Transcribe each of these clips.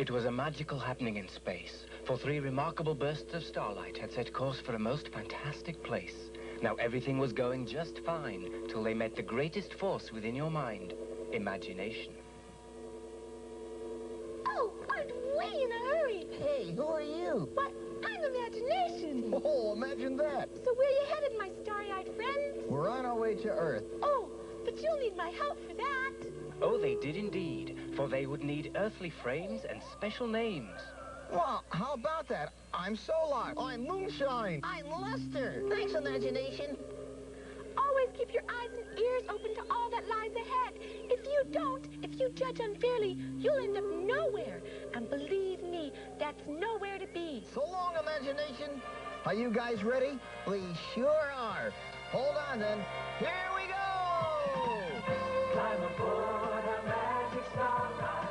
It was a magical happening in space, for 3 remarkable bursts of starlight had set course for a most fantastic place. Now everything was going just fine, till they met the greatest force within your mind, imagination. Oh, aren't we in a hurry? Hey, who are you? Why, I'm Imagination. Oh, imagine that. So where you headed, my starry-eyed friend? We're on our way to Earth. Oh, but you'll need my help for that. Oh, they did indeed, for they would need earthly frames and special names. Well, how about that? I'm Solar. I'm Moonshine. I'm Lester. Thanks, Imagination. Always keep your eyes and ears open to all that lies ahead. If you don't, if you judge unfairly, you'll end up nowhere. And believe me, that's nowhere to be. So long, Imagination. Are you guys ready? We sure are. Hold on, then. Here we go! Climb aboard a magic starlight,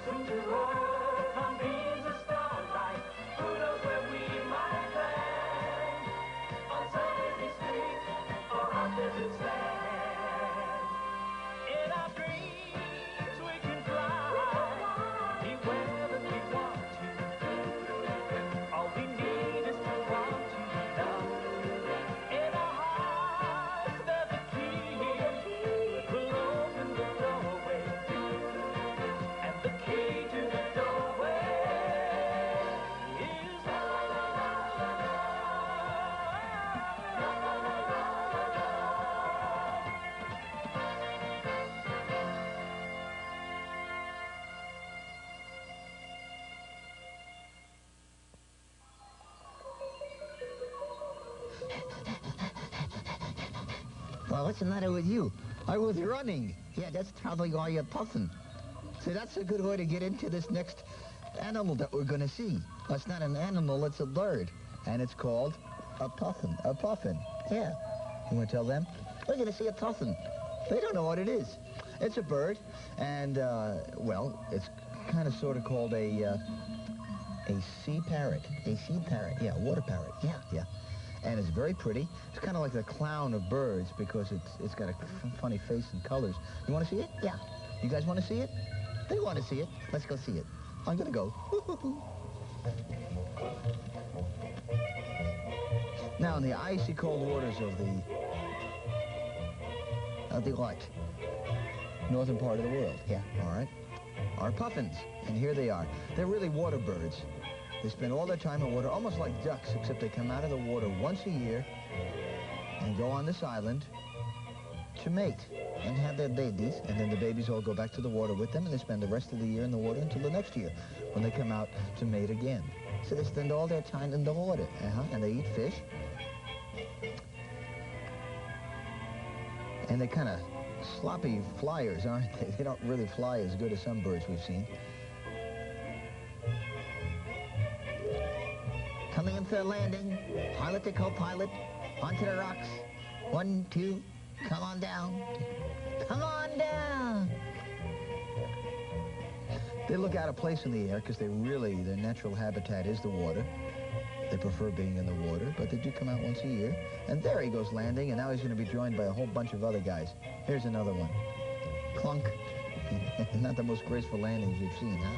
soon to Earth on beams of starlight. Who knows where we might land? On Sunday Street or on desert sand. In our dreams we can fly, anywhere that we want to. All we need is to want to love. In our hearts there's a key that will open the doorway. And the key to the doorway is love. Well, what's the matter with you? I was running. Yeah, that's probably why you're puffing. See, that's a good way to get into this next animal that we're going to see. Well, it's not an animal, it's a bird. And it's called A puffin. a puffin. Yeah. You want to tell them? We're going to see a puffin. They don't know what it is. It's a bird, and, well, it's kind of sort of called a sea parrot. A sea parrot. Yeah, a water parrot. Yeah. Yeah. And it's very pretty. It's kind of like the clown of birds because it's got a funny face and colors. You want to see it? Yeah. You guys want to see it? They want to see it. Let's go see it. I'm going to go. Now, in the icy cold waters of the what? Northern part of the world. Yeah. All right. Are puffins. And here they are. They're really water birds. They spend all their time in water, almost like ducks, except they come out of the water once a year and go on this island to mate and have their babies. And then the babies all go back to the water with them, and they spend the rest of the year in the water until the next year when they come out to mate again. So they spend all their time in the water. And they eat fish. And they're kind of sloppy flyers, aren't they? They don't really fly as good as some birds we've seen. Coming in for a landing. Pilot to co-pilot. Onto the rocks. 1, 2. Come on down. Come on down. They look out of place in the air because their natural habitat is the water. They prefer being in the water, but they do come out once a year. And there he goes landing, and now he's going to be joined by a whole bunch of other guys. Here's another one. Clunk. Not the most graceful landings you've seen, huh?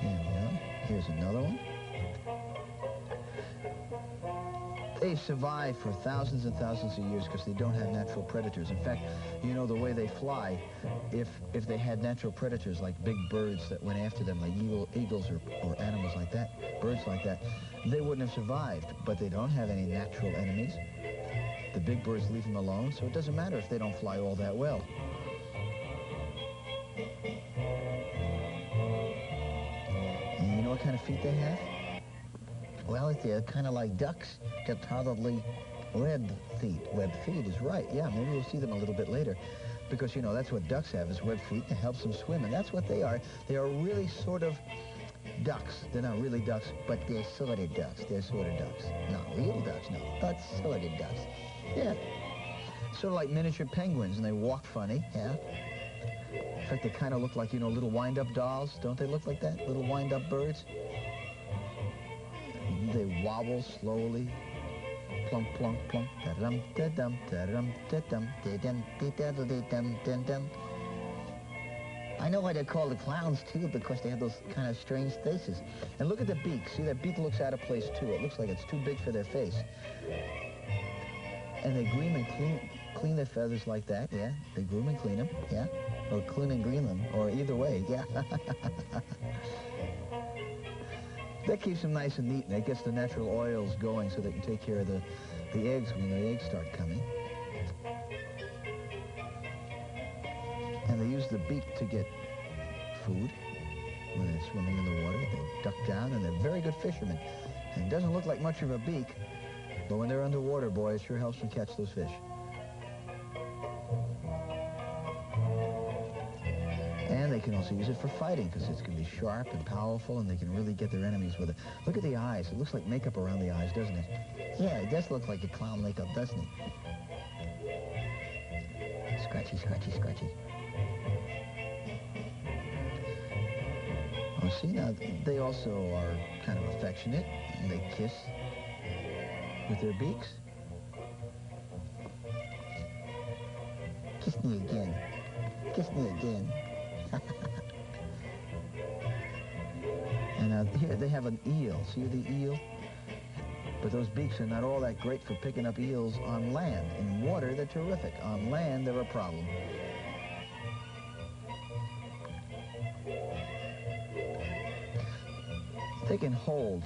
Here we are. Here's another one. They survive for thousands and thousands of years because they don't have natural predators. In fact, you know, the way they fly, if they had natural predators like big birds that went after them, like eagles or animals like that, birds like that, they wouldn't have survived. But they don't have any natural enemies. The big birds leave them alone, so it doesn't matter if they don't fly all that well. And you know what kind of feet they have? Well, they're kind of like ducks. They're probably webbed feet. Webbed feet is right. Yeah, maybe we'll see them a little bit later. Because, you know, that's what ducks have, is webbed feet. It helps them swim, and that's what they are. They are really sort of ducks. They're not really ducks, but they're sort of ducks. They're sort of ducks. Not real ducks, no, but sort of ducks. Yeah. Sort of like miniature penguins, and they walk funny, yeah. In fact, they kind of look like, you know, little wind-up dolls. Don't they look like that? Little wind-up birds. They wobble slowly. Plunk, plunk, plunk. Da-dum, da-dum, da-dum, da-dum, da-dum, da-dum, da-dum, da-dum. I know why they're called the clowns, too, because they have those kind of strange faces. And look at the beak. See, that beak looks out of place, too. It looks like it's too big for their face. And they groom and clean their feathers like that, yeah. They groom and clean them, yeah. Or clean and green them, or either way, yeah. That keeps them nice and neat, and it gets the natural oils going so they can take care of the eggs when the eggs start coming. And they use the beak to get food when they're swimming in the water. They duck down, and they're very good fishermen. And it doesn't look like much of a beak, but when they're underwater, boy, it sure helps them catch those fish. And they can also use it for fighting, because it's going to be sharp and powerful, and they can really get their enemies with it. Look at the eyes. It looks like makeup around the eyes, doesn't it? Yeah, it does look like a clown makeup, doesn't it? Scratchy, scratchy, scratchy. Oh, see, now, they also are kind of affectionate, and they kiss with their beaks. Kiss me again. Kiss me again. And here they have an eel. See the eel? But those beaks are not all that great for picking up eels on land. In water, they're terrific. On land, they're a problem. They can hold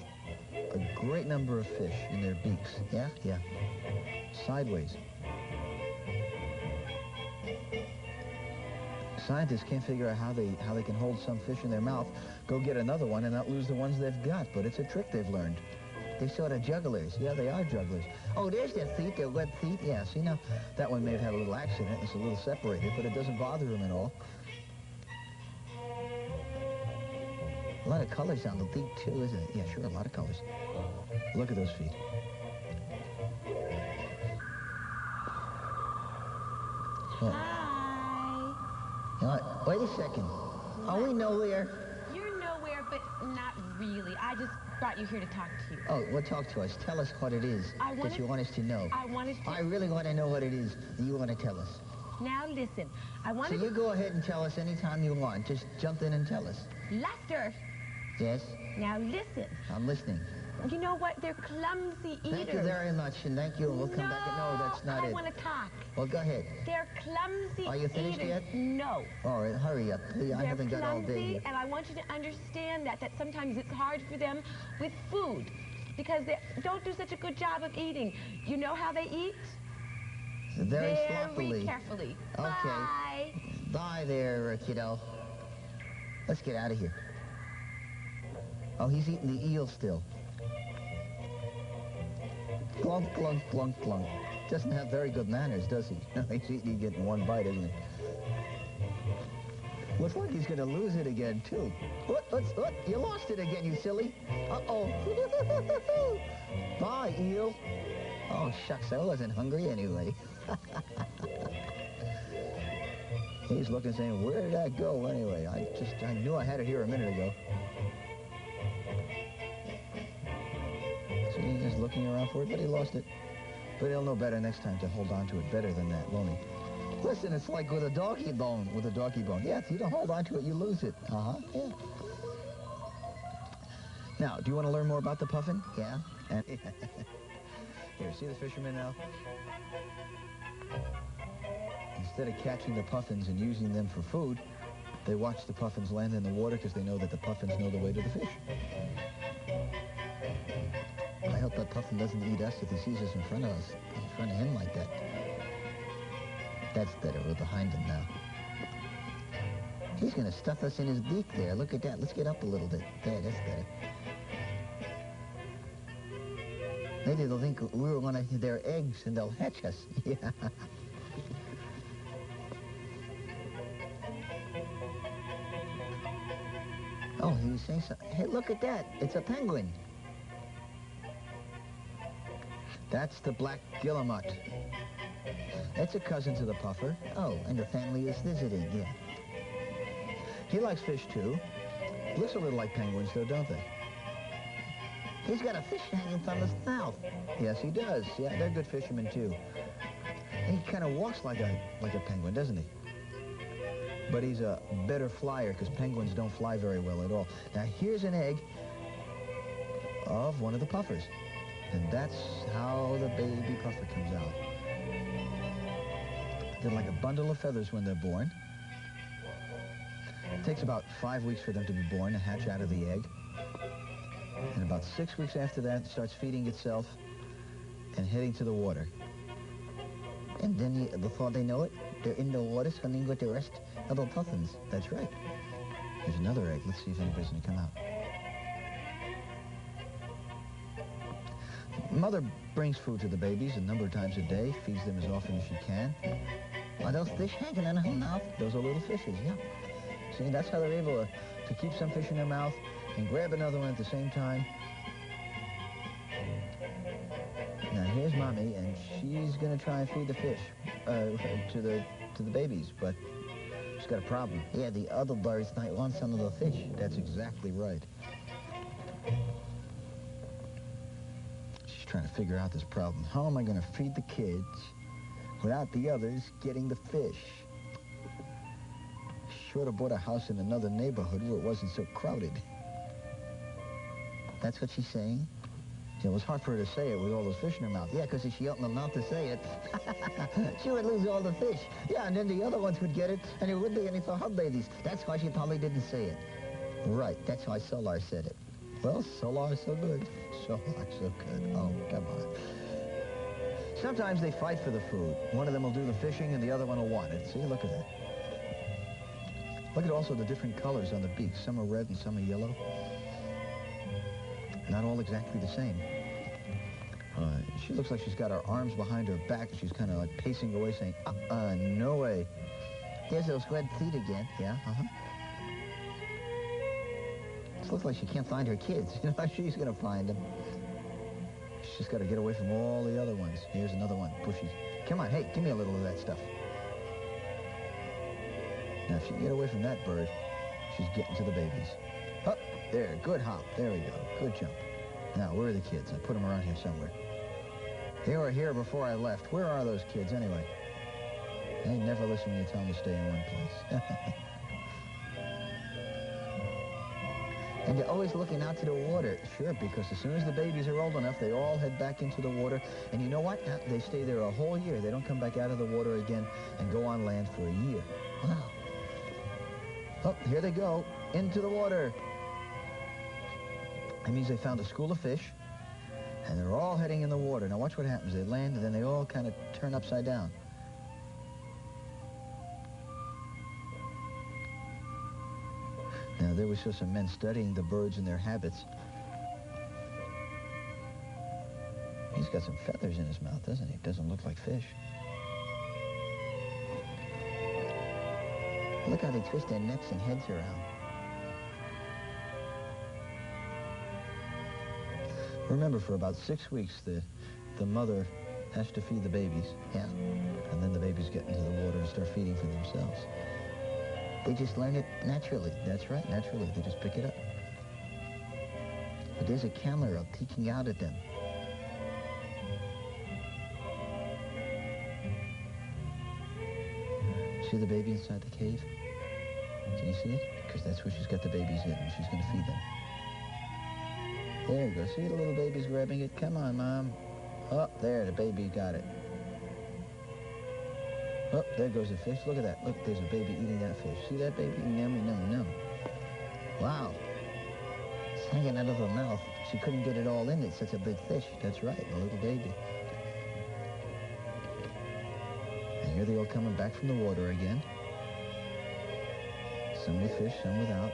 a great number of fish in their beaks. Yeah? Yeah. Sideways. Scientists can't figure out how they can hold some fish in their mouth, go get another one, and not lose the ones they've got. But it's a trick they've learned. They're sort of jugglers. Yeah, they are jugglers. Oh, there's their feet, their web feet. Yeah, see now, that one may have had a little accident. It's a little separated, but it doesn't bother them at all. A lot of colors on the beak, too, isn't it? Yeah, sure, a lot of colors. Look at those feet. Oh. Hi. You know what? Wait a second. Are we nowhere? You're nowhere, but not really. I just brought you here to talk to you. Oh, well, talk to us. Tell us what it is that you want us to know. I really want to know what it is that you want to tell us. Now listen, So you go ahead and tell us anytime you want. Just jump in and tell us. Lester. Yes? Now listen. I'm listening. You know what? They're clumsy eaters. Thank you very much, and thank you. We'll come back. No, that's not it. I want to talk. Well, go ahead. They're clumsy Are you finished eaters. yet? No. All right, hurry up. I haven't got all day They're yet. clumsy, and I want you to understand that sometimes it's hard for them with food because they don't do such a good job of eating. You know how they eat? Very sloppily. Very carefully. Okay. Bye. Bye there, kiddo. Let's get out of here. Oh, he's eating the eel still. Glunk, glunk, glunk, glunk. Doesn't have very good manners, does he? He's eating it in one bite, isn't he? Looks like he's going to lose it again, too. What? You lost it again, you silly. Uh-oh. Bye, eel. Oh, shucks, I wasn't hungry anyway. He's looking, saying, where did that go anyway? I knew I had it here a minute ago. See, he's just looking around for it, but he lost it. But he'll know better next time to hold on to it better than that, won't he? Listen, it's like with a doggy bone. Yeah, if you don't hold on to it, you lose it. Uh-huh, yeah. Now, do you want to learn more about the puffin? Yeah. And here, see the fishermen now? Instead of catching the puffins and using them for food, they watch the puffins land in the water because they know that the puffins know the way to the fish. I hope that puffin doesn't eat us if he sees us in front of him like that. That's better. We're behind him now. He's going to stuff us in his beak there. Look at that. Let's get up a little bit. There, that's better. Maybe they'll think we were one of their eggs and they'll hatch us. Yeah. Oh, he was saying something. Hey, look at that. It's a penguin. That's the black guillemot. It's a cousin to the puffer. Oh, and the family is visiting, yeah. He likes fish, too. Looks a little like penguins, though, don't they? He's got a fish hanging from his mouth. Yes, he does. Yeah, they're good fishermen, too. And he kind of walks like a penguin, doesn't he? but he's a better flyer because penguins don't fly very well at all. Now, here's an egg of one of the puffers. And that's how the baby puffer comes out. They're like a bundle of feathers when they're born. It takes about 5 weeks for them to be born and hatch out of the egg. And about 6 weeks after that, it starts feeding itself and heading to the water. And then, before they know it, they're in the water swimming with the rest of the puffins. That's right. There's another egg. Let's see if anybody's going to come out. Mother brings food to the babies a number of times a day, feeds them as often as she can. Are those fish hanging in her mouth? Those are little fishes, yeah. See, that's how they're able to keep some fish in their mouth and grab another one at the same time. Now, here's Mommy, and she's going to try and feed the fish to the babies, but she's got a problem. Yeah, the other birds might want some of the fish. That's exactly right. She's trying to figure out this problem. How am I going to feed the kids without the others getting the fish? Should have bought a house in another neighborhood where it wasn't so crowded. That's what she's saying? It was hard for her to say it with all those fish in her mouth. Yeah, because if she opened her mouth to say it, she would lose all the fish. Yeah, and then the other ones would get it, and there wouldn't be any for her babies. That's why she probably didn't say it. Right, that's why Solar said it. Well, Solar's so good. Solar's so good. Oh, come on. Sometimes they fight for the food. One of them will do the fishing, and the other one will want it. See, look at that. Look at also the different colors on the beaks. Some are red and some are yellow. Not all exactly the same. She looks like she's got her arms behind her back. She's kind of like pacing away saying, no way. There's those red feet again. Yeah, It looks like she can't find her kids. You know how she's going to find them. She's just got to get away from all the other ones. Here's another one, bushy. Come on, hey, give me a little of that stuff. Now, if she can get away from that bird, she's getting to the babies. Up, there, good hop. There we go, good jump. Now, where are the kids? I put them around here somewhere. They were here before I left. Where are those kids, anyway? They never listen when you tell them to stay in one place. And they're always looking out to the water. Sure, because as soon as the babies are old enough, they all head back into the water. And you know what? They stay there a whole year. They don't come back out of the water again and go on land for a year. Wow. Oh, here they go, into the water. That means they found a school of fish, and they're all heading in the water. Now watch what happens. They land, and then they all kind of turn upside down. Now there we saw some men studying the birds and their habits. He's got some feathers in his mouth, doesn't he? Doesn't look like fish. Look how they twist their necks and heads around. Remember, for about 6 weeks, the mother has to feed the babies. Yeah. And then the babies get into the water and start feeding for themselves. They just learn it naturally. That's right, naturally. They just pick it up. But there's a camera peeking out at them. See the baby inside the cave? Can you see it? Because that's where she's got the babies in, and she's going to feed them. There you go. See the little baby's grabbing it? Come on, Mom. Oh, there, the baby got it. Oh, there goes the fish. Look at that. Look, there's a baby eating that fish. See that baby? Yummy, yum, yum. Wow. It's hanging out of her mouth. She couldn't get it all in. It's such a big fish. That's right, a little baby. And here they all coming back from the water again. Some with fish, some without.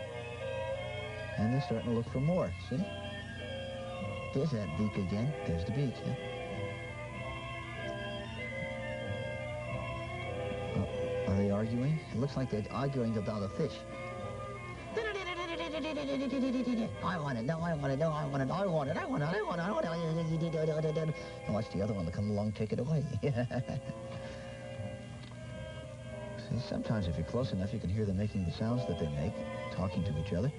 And they're starting to look for more. See? There's that beak again. There's the beak, yeah. Oh, are they arguing? It looks like they're arguing about a fish. I want it, no, I want it, no, I want it, I want it, I want it, I want it, I want it. And watch the other one to come along, take it away. See, sometimes if you're close enough, you can hear them making the sounds that they make, talking to each other.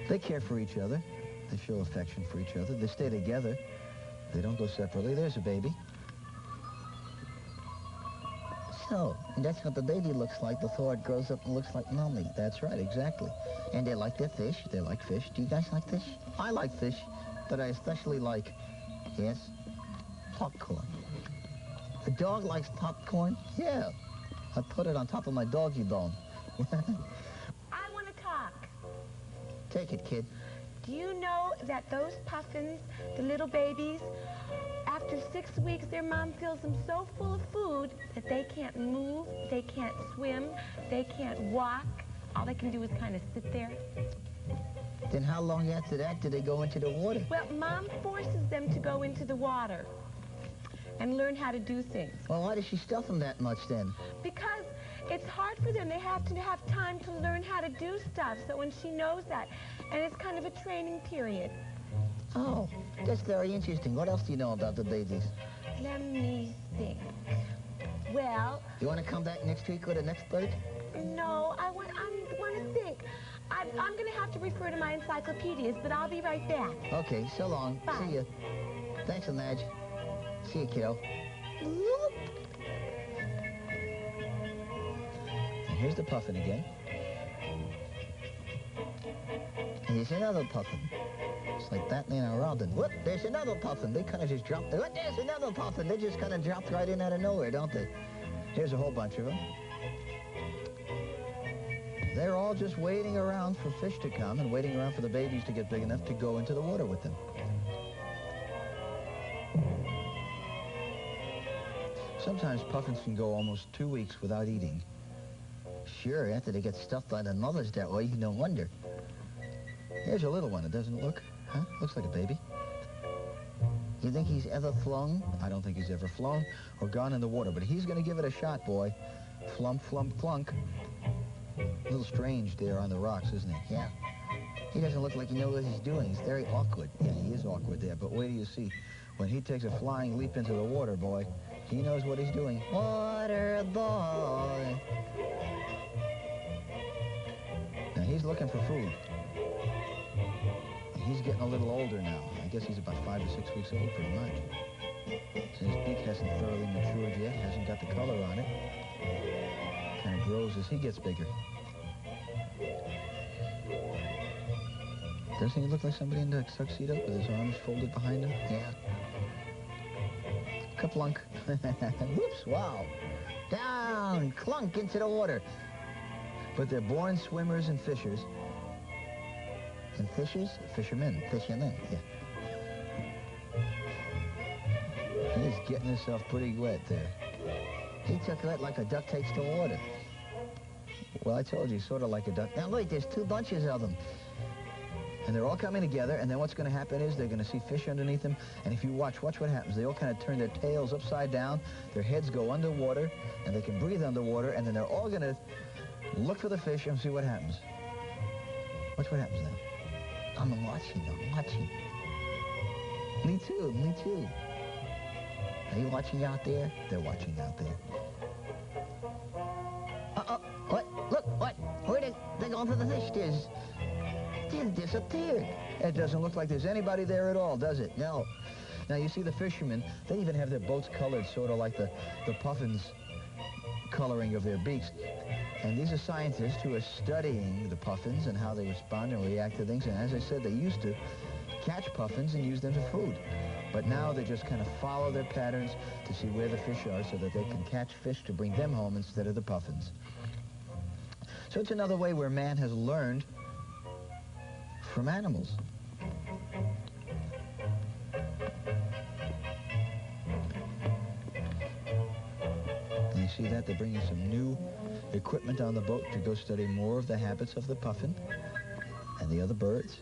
They care for each other. They show affection for each other. They stay together. They don't go separately. There's a baby. so. And that's what the baby looks like before it grows up and looks like mommy. That's right, exactly. And they like their fish. They like fish. Do you guys like fish? I like fish, but I especially like, yes, popcorn. The dog likes popcorn? Yeah. I put it on top of my doggy bone. I want to talk. Take it, kid. Do you know that those puffins, the little babies, after 6 weeks, their mom fills them so full of food that they can't move, they can't swim, they can't walk. All they can do is kind of sit there. Then how long after that do they go into the water? Well, Mom forces them to go into the water and learn how to do things. Well, why does she stuff them that much then? Because it's hard for them. They have to have time to learn how to do stuff. So when she knows that, and it's kind of a training period. Oh, that's very interesting. What else do you know about the babies? Let me think. Well, You want to come back next week with an expert? no, I want to think. I'm going to have to refer to my encyclopedias, but I'll be right back. Okay, so long. Bye. See ya. Thanks, Madge. See you, kiddo. And here's the puffin again. And here's another puffin. It's like Batman and Robin. Whoop, there's another puffin. They kind of just dropped. Whoop, there's another puffin. They just kind of dropped right in out of nowhere, don't they? Here's a whole bunch of them. They're all just waiting around for fish to come and waiting around for the babies to get big enough to go into the water with them. Sometimes puffins can go almost 2 weeks without eating. Sure, after they get stuffed by the mothers that way, no wonder. Here's a little one. It doesn't look, huh? Looks like a baby. You think he's ever flown? I don't think he's ever flown or gone in the water, but he's going to give it a shot, boy. Flump, flump, clunk. A little strange there on the rocks, isn't he? Yeah. He doesn't look like he knows what he's doing. He's very awkward. Yeah, he is awkward there, but wait till you see. When he takes a flying leap into the water, boy, he knows what he's doing. Water boy. Now, he's looking for food. He's getting a little older now. I guess he's about 5 or 6 weeks old, pretty much. So his beak hasn't thoroughly matured yet, hasn't got the color on it. Kind of grows as he gets bigger. Doesn't he look like somebody in a tuxedo with his arms folded behind him? Yeah. Kaplunk. Whoops, wow. Down, clunk into the water. But they're born swimmers and fishers. And fishers? Fishermen. Fishermen, yeah. He's getting himself pretty wet there. He took it like a duck takes to water. Well, I told you, sort of like a duck. Now, look, there's 2 bunches of them. And they're all coming together, and then what's going to happen is they're going to see fish underneath them, and if you watch what happens. They all kind of turn their tails upside down, their heads go underwater, and they can breathe underwater, and then they're all going to look for the fish and see what happens. Watch what happens now. I'm watching. Me too, me too. Are you watching out there? They're watching out there. Uh-oh, what? Look, what? Where they're going for the fish? They've disappeared. It doesn't look like there's anybody there at all, does it? No. Now, you see the fishermen, they even have their boats colored sort of like the puffins' coloring of their beaks. And these are scientists who are studying the puffins and how they respond and react to things. And as I said, they used to catch puffins and use them for food. But now they just kind of follow their patterns to see where the fish are so that they can catch fish to bring them home instead of the puffins. So it's another way where man has learned from animals. And you see that? They're bringing some new equipment on the boat to go study more of the habits of the puffin and the other birds.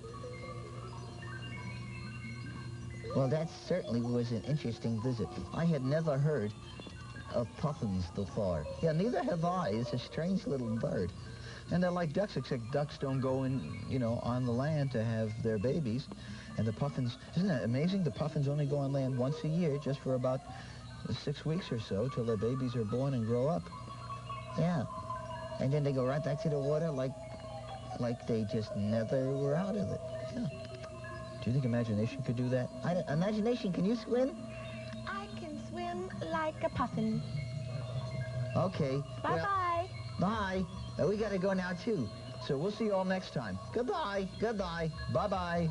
Well, that certainly was an interesting visit. I had never heard of puffins before. Yeah, neither have I. It's a strange little bird. And they're like ducks, except ducks don't go in, you know, on the land to have their babies. And the puffins, isn't that amazing? The puffins only go on land once a year, just for about 6 weeks or so, till their babies are born and grow up. Yeah. And then they go right back to the water like they just never were out of it. Yeah. Do you think imagination could do that? Imagination, can you swim? I can swim like a puffin. Okay. Bye-bye. Well, bye. We got to go now, too. So we'll see you all next time. Goodbye. Goodbye. Bye-bye.